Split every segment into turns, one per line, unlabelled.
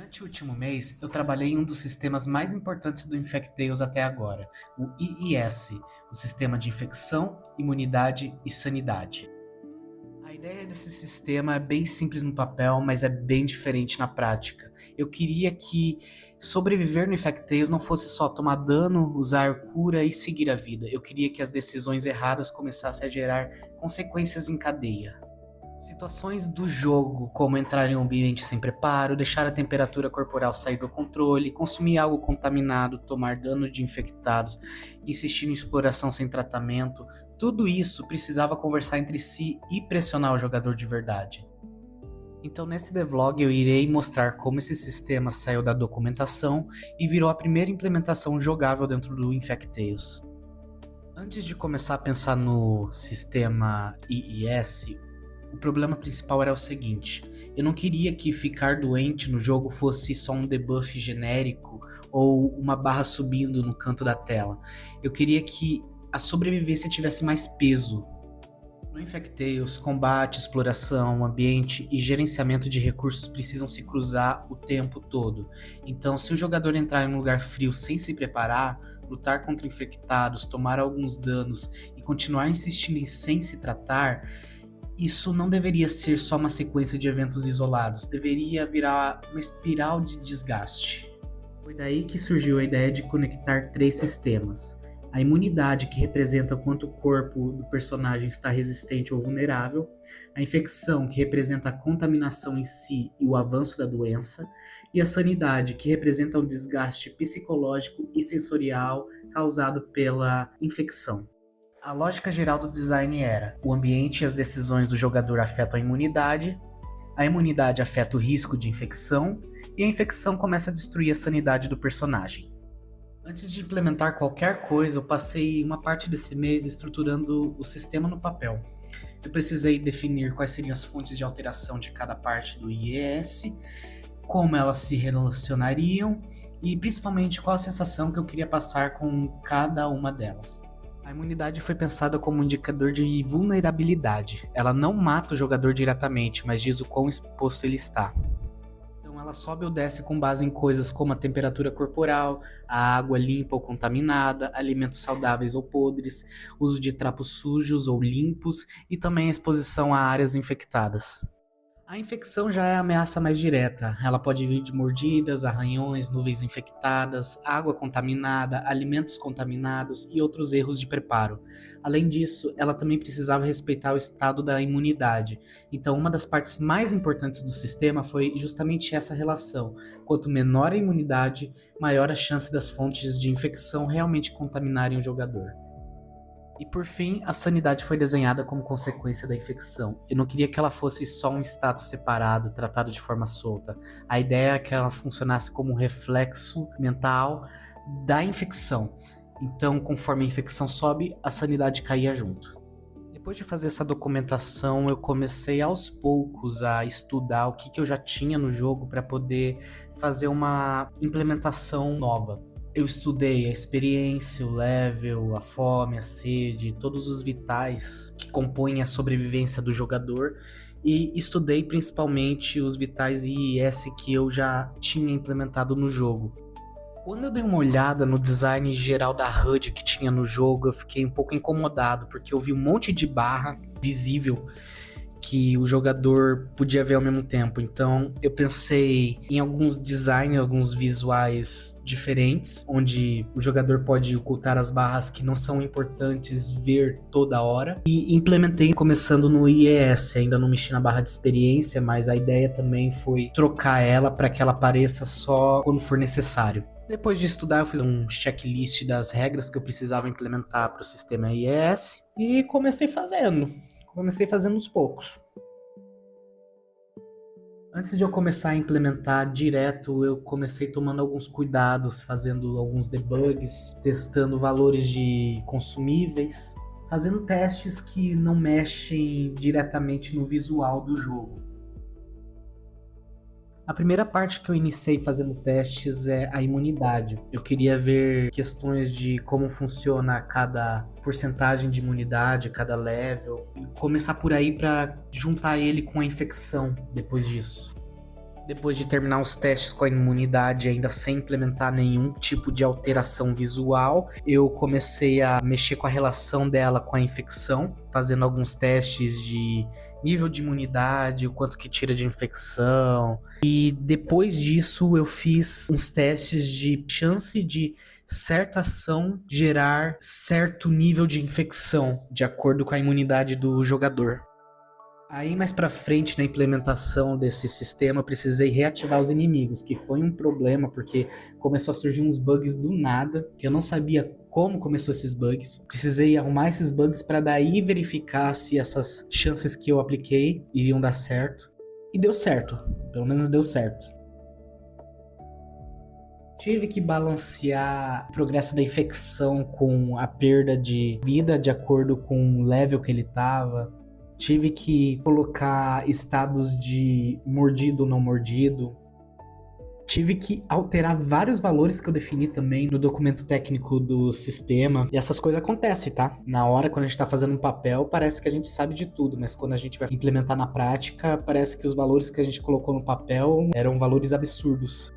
Durante o último mês, eu trabalhei em um dos sistemas mais importantes do InfectTales até agora, o IIS, o Sistema de Infecção, Imunidade e Sanidade. A ideia desse sistema é bem simples no papel, mas é bem diferente na prática. Eu queria que sobreviver no InfectTales não fosse só tomar dano, usar cura e seguir a vida. Eu queria que as decisões erradas começassem a gerar consequências em cadeia. Situações do jogo, como entrar em um ambiente sem preparo, deixar a temperatura corporal sair do controle, consumir algo contaminado, tomar dano de infectados, insistir em exploração sem tratamento, tudo isso precisava conversar entre si e pressionar o jogador de verdade. Então nesse devlog eu irei mostrar como esse sistema saiu da documentação e virou a primeira implementação jogável dentro do InfectTales. Antes de começar a pensar no sistema IIS, o problema principal era o seguinte: eu não queria que ficar doente no jogo fosse só um debuff genérico ou uma barra subindo no canto da tela. Eu queria que a sobrevivência tivesse mais peso. No InfectTales, combate, exploração, ambiente e gerenciamento de recursos precisam se cruzar o tempo todo. Então, se o jogador entrar em um lugar frio sem se preparar, lutar contra infectados, tomar alguns danos e continuar insistindo em sem se tratar, isso não deveria ser só uma sequência de eventos isolados, deveria virar uma espiral de desgaste. Foi daí que surgiu a ideia de conectar três sistemas: a imunidade, que representa quanto o corpo do personagem está resistente ou vulnerável, a infecção, que representa a contaminação em si e o avanço da doença, e a sanidade, que representa o desgaste psicológico e sensorial causado pela infecção. A lógica geral do design era: o ambiente e as decisões do jogador afetam a imunidade afeta o risco de infecção, e a infecção começa a destruir a sanidade do personagem. Antes de implementar qualquer coisa, eu passei uma parte desse mês estruturando o sistema no papel. Eu precisei definir quais seriam as fontes de alteração de cada parte do IES, como elas se relacionariam e principalmente qual a sensação que eu queria passar com cada uma delas. A imunidade foi pensada como um indicador de vulnerabilidade. Ela não mata o jogador diretamente, mas diz o quão exposto ele está. Então ela sobe ou desce com base em coisas como a temperatura corporal, a água limpa ou contaminada, alimentos saudáveis ou podres, uso de trapos sujos ou limpos e também a exposição a áreas infectadas. A infecção já é a ameaça mais direta. Ela pode vir de mordidas, arranhões, nuvens infectadas, água contaminada, alimentos contaminados e outros erros de preparo. Além disso, ela também precisava respeitar o estado da imunidade. Então, uma das partes mais importantes do sistema foi justamente essa relação. Quanto menor a imunidade, maior a chance das fontes de infecção realmente contaminarem o jogador. E por fim, a sanidade foi desenhada como consequência da infecção. Eu não queria que ela fosse só um status separado, tratado de forma solta. A ideia é que ela funcionasse como um reflexo mental da infecção. Então, conforme a infecção sobe, a sanidade caía junto. Depois de fazer essa documentação, eu comecei aos poucos a estudar o que eu já tinha no jogo para poder fazer uma implementação nova. Eu estudei a experiência, o level, a fome, a sede, todos os vitais que compõem a sobrevivência do jogador, e estudei principalmente os vitais IIS que eu já tinha implementado no jogo. Quando eu dei uma olhada no design geral da HUD que tinha no jogo, eu fiquei um pouco incomodado, porque eu vi um monte de barra visível que o jogador podia ver ao mesmo tempo. Então eu pensei em alguns designs, alguns visuais diferentes, onde o jogador pode ocultar as barras que não são importantes ver toda hora, e implementei começando no IES. Ainda não mexi na barra de experiência, mas a ideia também foi trocar ela para que ela apareça só quando for necessário. Depois de estudar, eu fiz um checklist das regras que eu precisava implementar para o sistema IES e comecei fazendo aos poucos. Antes de eu começar a implementar direto, eu comecei tomando alguns cuidados, fazendo alguns debugs, testando valores de consumíveis, fazendo testes que não mexem diretamente no visual do jogo. A primeira parte que eu iniciei fazendo testes é a imunidade. Eu queria ver questões de como funciona cada porcentagem de imunidade, cada level, e começar por aí para juntar ele com a infecção depois disso. Depois de terminar os testes com a imunidade, ainda sem implementar nenhum tipo de alteração visual, eu comecei a mexer com a relação dela com a infecção, fazendo alguns testes de nível de imunidade, o quanto que tira de infecção. E depois disso eu fiz uns testes de chance de certa ação gerar certo nível de infecção, de acordo com a imunidade do jogador. Aí mais pra frente na implementação desse sistema eu precisei reativar os inimigos, que foi um problema porque começou a surgir uns bugs do nada, que eu não sabia como começou esses bugs. Precisei arrumar esses bugs para daí verificar se essas chances que eu apliquei iriam dar certo. E deu certo, pelo menos deu certo. Tive que balancear o progresso da infecção com a perda de vida de acordo com o level que ele tava. Tive que colocar estados de mordido ou não mordido. Tive que alterar vários valores que eu defini também no documento técnico do sistema. E essas coisas acontecem, tá? Na hora, quando a gente tá fazendo um papel, parece que a gente sabe de tudo. Mas quando a gente vai implementar na prática, parece que os valores que a gente colocou no papel eram valores absurdos.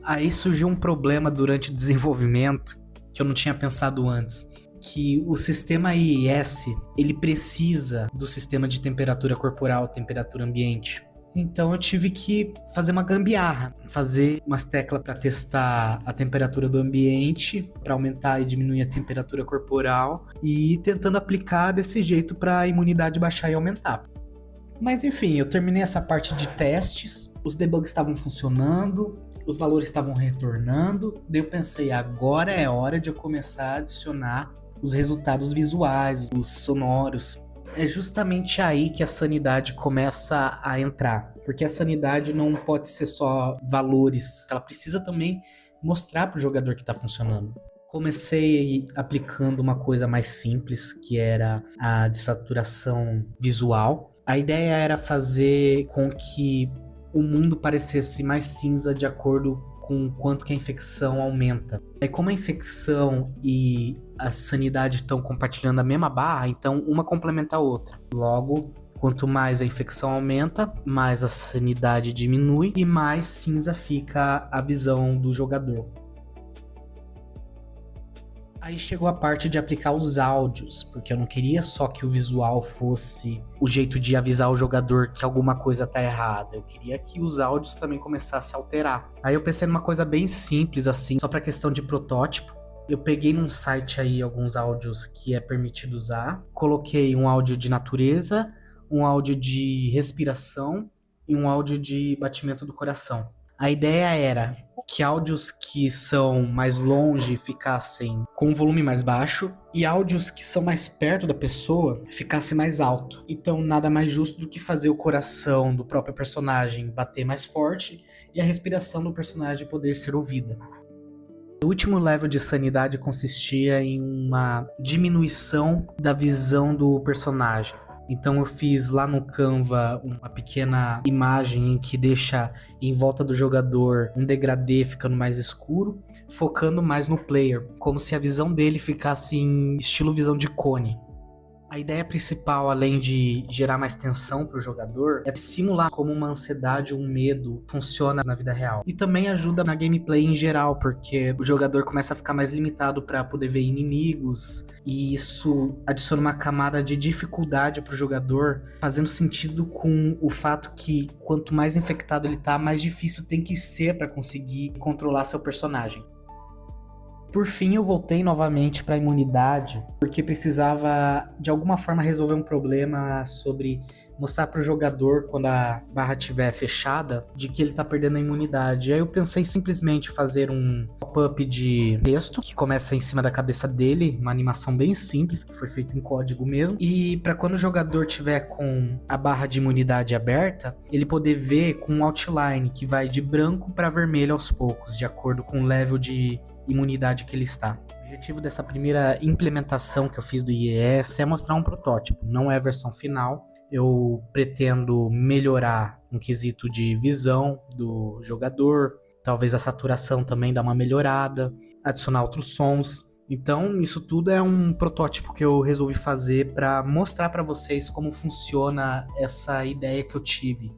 Aí surgiu um problema durante o desenvolvimento que eu não tinha pensado antes. Que o sistema IIS, ele precisa do sistema de temperatura corporal, temperatura ambiente. Então eu tive que fazer uma gambiarra, fazer umas teclas para testar a temperatura do ambiente, para aumentar e diminuir a temperatura corporal, e tentando aplicar desse jeito para a imunidade baixar e aumentar. Mas enfim, eu terminei essa parte de testes, os debugs estavam funcionando, os valores estavam retornando, daí eu pensei, agora é hora de eu começar a adicionar os resultados visuais, os sonoros. É justamente aí que a sanidade começa a entrar, porque a sanidade não pode ser só valores, ela precisa também mostrar para o jogador que está funcionando. Comecei aplicando uma coisa mais simples, que era a dessaturação visual. A ideia era fazer com que o mundo parecesse mais cinza de acordo com o quanto que a infecção aumenta. Aí como a infecção e a sanidade estão compartilhando a mesma barra, então uma complementa a outra. Logo, quanto mais a infecção aumenta, mais a sanidade diminui e mais cinza fica a visão do jogador. Aí chegou a parte de aplicar os áudios, porque eu não queria só que o visual fosse o jeito de avisar o jogador que alguma coisa tá errada. Eu queria que os áudios também começassem a alterar. Aí eu pensei numa coisa bem simples assim, só para questão de protótipo. Eu peguei num site aí alguns áudios que é permitido usar, coloquei um áudio de natureza, um áudio de respiração e um áudio de batimento do coração. A ideia era que áudios que são mais longe ficassem com um volume mais baixo e áudios que são mais perto da pessoa ficassem mais alto. Então nada mais justo do que fazer o coração do próprio personagem bater mais forte e a respiração do personagem poder ser ouvida. O último level de sanidade consistia em uma diminuição da visão do personagem. Então eu fiz lá no Canva uma pequena imagem em que deixa em volta do jogador um degradê ficando mais escuro, focando mais no player, como se a visão dele ficasse em estilo visão de cone. A ideia principal, além de gerar mais tensão para o jogador, é simular como uma ansiedade ou um medo funciona na vida real. E também ajuda na gameplay em geral, porque o jogador começa a ficar mais limitado para poder ver inimigos, e isso adiciona uma camada de dificuldade para o jogador, fazendo sentido com o fato que quanto mais infectado ele tá, mais difícil tem que ser para conseguir controlar seu personagem. Por fim, eu voltei novamente para a imunidade, porque precisava de alguma forma resolver um problema sobre mostrar para o jogador, quando a barra estiver fechada, de que ele está perdendo a imunidade. Aí eu pensei simplesmente fazer um pop-up de texto que começa em cima da cabeça dele, uma animação bem simples que foi feita em código mesmo. E para quando o jogador tiver com a barra de imunidade aberta, ele poder ver com um outline que vai de branco para vermelho aos poucos, de acordo com o level de imunidade que ele está. O objetivo dessa primeira implementação que eu fiz do IES é mostrar um protótipo, não é a versão final. Eu pretendo melhorar um quesito de visão do jogador, talvez a saturação também dar uma melhorada, adicionar outros sons. Então, isso tudo é um protótipo que eu resolvi fazer para mostrar para vocês como funciona essa ideia que eu tive.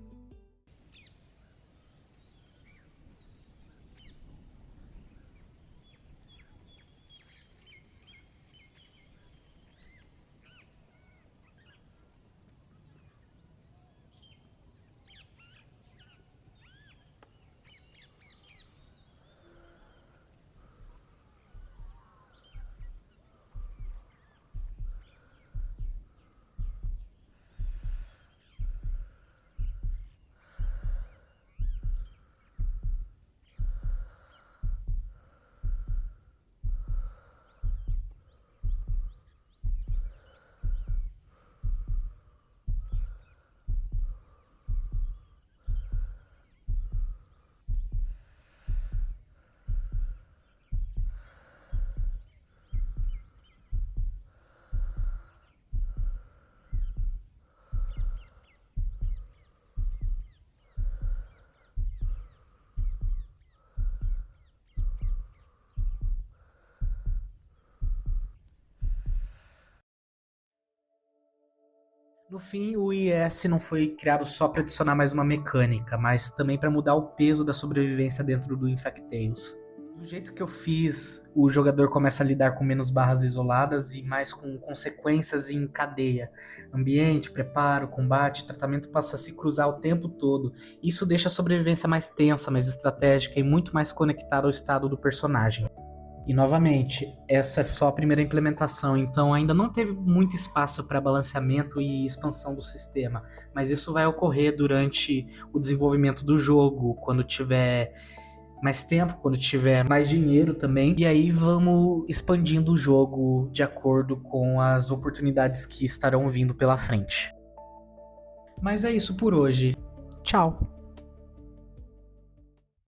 No fim, o IS não foi criado só para adicionar mais uma mecânica, mas também para mudar o peso da sobrevivência dentro do Infectails. Do jeito que eu fiz, o jogador começa a lidar com menos barras isoladas e mais com consequências em cadeia. Ambiente, preparo, combate, tratamento passa a se cruzar o tempo todo. Isso deixa a sobrevivência mais tensa, mais estratégica e muito mais conectada ao estado do personagem. E novamente, essa é só a primeira implementação, então ainda não teve muito espaço para balanceamento e expansão do sistema, mas isso vai ocorrer durante o desenvolvimento do jogo, quando tiver mais tempo, quando tiver mais dinheiro também, e aí vamos expandindo o jogo de acordo com as oportunidades que estarão vindo pela frente. Mas é isso por hoje. Tchau!